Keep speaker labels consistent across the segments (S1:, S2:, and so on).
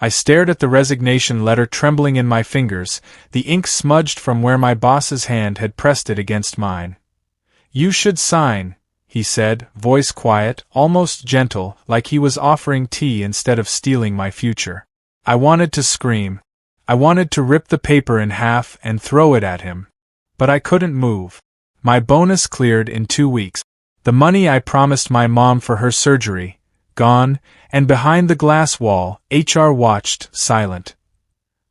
S1: I stared at the resignation letter trembling in my fingers, the ink smudged from where my boss's hand had pressed it against mine. "You should sign," he said, voice quiet, almost gentle, like he was offering tea instead of stealing my future. I wanted to scream. I wanted to rip the paper in half and throw it at him. But I couldn't move. My bonus cleared in 2 weeks. The money I promised my mom for her surgery, gone, and behind the glass wall, HR watched, silent.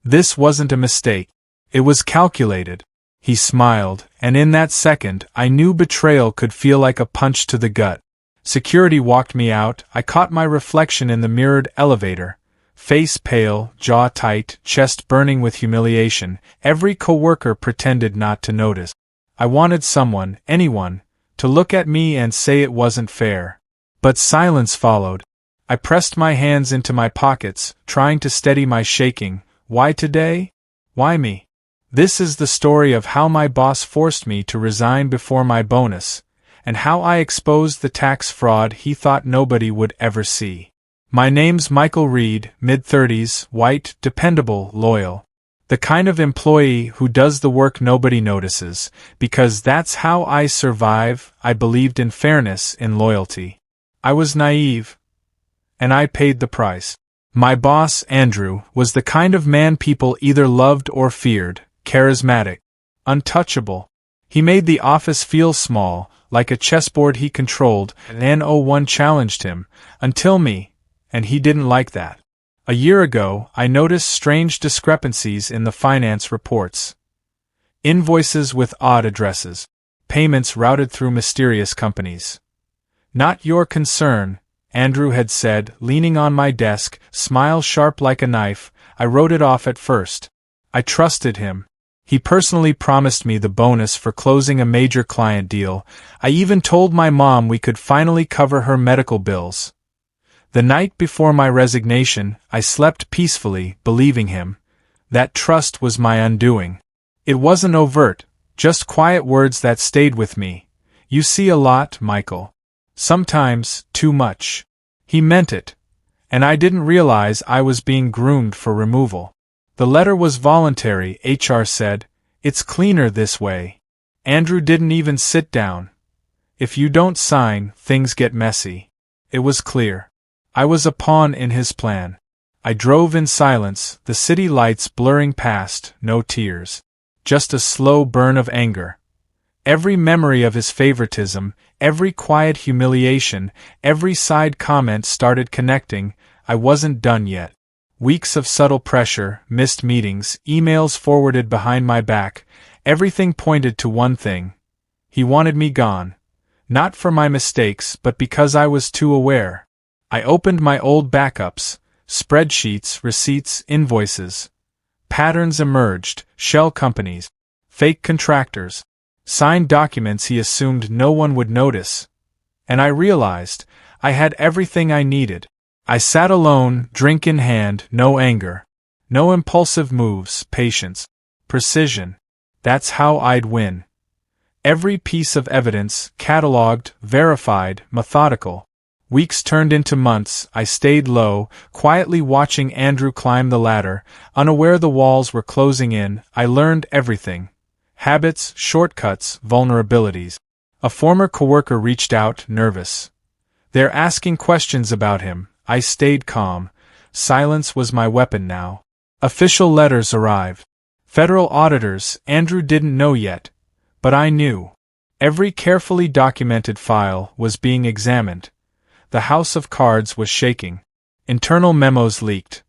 S1: This wasn't a mistake. It was calculated. He smiled, and in that second, I knew betrayal could feel like a punch to the gut. Security walked me out. I caught my reflection in the mirrored elevator. Face pale, jaw tight, chest burning with humiliation. Every coworker pretended not to notice. I wanted someone, anyone, to look at me and say it wasn't fair. But silence followed. I pressed my hands into my pockets, trying to steady my shaking. Why today? Why me? This is the story of how my boss forced me to resign before my bonus, and how I exposed the tax fraud he thought nobody would ever see. My name's Michael Reed, mid-30s, white, dependable, loyal. The kind of employee who does the work nobody notices, because that's how I survive. I believed in fairness, in loyalty. I was naive. And I paid the price. My boss, Andrew, was the kind of man people either loved or feared, charismatic, untouchable. He made the office feel small, like a chessboard he controlled, and no one challenged him, until me, and he didn't like that. A year ago, I noticed strange discrepancies in the finance reports. Invoices with odd addresses. Payments routed through mysterious companies. "Not your concern," Andrew had said, leaning on my desk, smile sharp like a knife. I wrote it off at first. I trusted him. He personally promised me the bonus for closing a major client deal. I even told my mom we could finally cover her medical bills. The night before my resignation, I slept peacefully, believing him. That trust was my undoing. It wasn't overt, just quiet words that stayed with me. "You see a lot, Michael. Sometimes, too much." He meant it. And I didn't realize I was being groomed for removal. The letter was voluntary, HR said. "It's cleaner this way." Andrew didn't even sit down. "If you don't sign, things get messy." It was clear. I was a pawn in his plan. I drove in silence, the city lights blurring past, no tears. Just a slow burn of anger. Every memory of his favoritism, every quiet humiliation, every side comment started connecting. I wasn't done yet. Weeks of subtle pressure, missed meetings, emails forwarded behind my back, everything pointed to one thing. He wanted me gone. Not for my mistakes, but because I was too aware. I opened my old backups, spreadsheets, receipts, invoices. Patterns emerged, shell companies, fake contractors, signed documents he assumed no one would notice. And I realized I had everything I needed. I sat alone, drink in hand, no anger. No impulsive moves, patience, precision. That's how I'd win. Every piece of evidence, catalogued, verified, methodical. Weeks turned into months. I stayed low, quietly watching Andrew climb the ladder, unaware the walls were closing in. I learned everything. Habits, shortcuts, vulnerabilities. A former coworker reached out, nervous. "They're asking questions about him." I stayed calm. Silence was my weapon now. Official letters arrived. Federal auditors, Andrew didn't know yet. But I knew. Every carefully documented file was being examined. The house of cards was shaking. Internal memos leaked.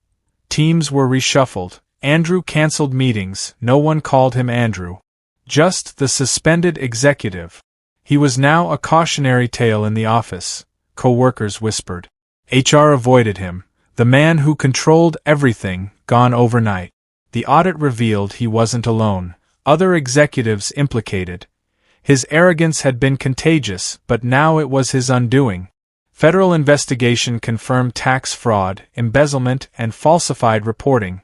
S1: Teams were reshuffled. Andrew canceled meetings. No one called him Andrew. Just the suspended executive. He was now a cautionary tale in the office. Co-workers whispered. HR avoided him. The man who controlled everything, gone overnight. The audit revealed he wasn't alone. Other executives implicated. His arrogance had been contagious, but now it was his undoing. Federal investigation confirmed tax fraud, embezzlement, and falsified reporting.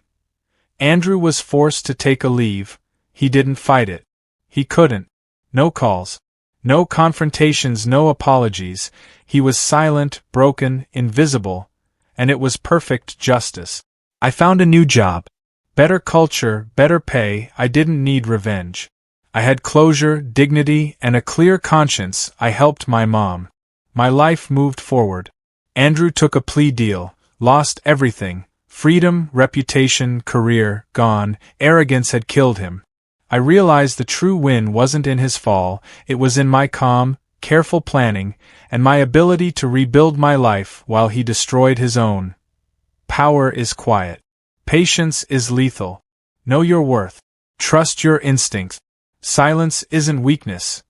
S1: Andrew was forced to take a leave. He didn't fight it. He couldn't. No calls. No confrontations, no apologies. He was silent, broken, invisible. And it was perfect justice. I found a new job. Better culture, better pay, I didn't need revenge. I had closure, dignity, and a clear conscience. I helped my mom. My life moved forward. Andrew took a plea deal, lost everything. Freedom, reputation, career, gone. Arrogance had killed him. I realized the true win wasn't in his fall, it was in my calm, careful planning, and my ability to rebuild my life while he destroyed his own. Power is quiet. Patience is lethal. Know your worth. Trust your instincts. Silence isn't weakness.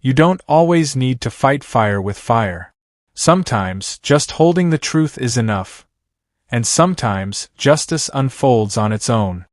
S1: You don't always need to fight fire with fire. Sometimes, just holding the truth is enough. And sometimes, justice unfolds on its own.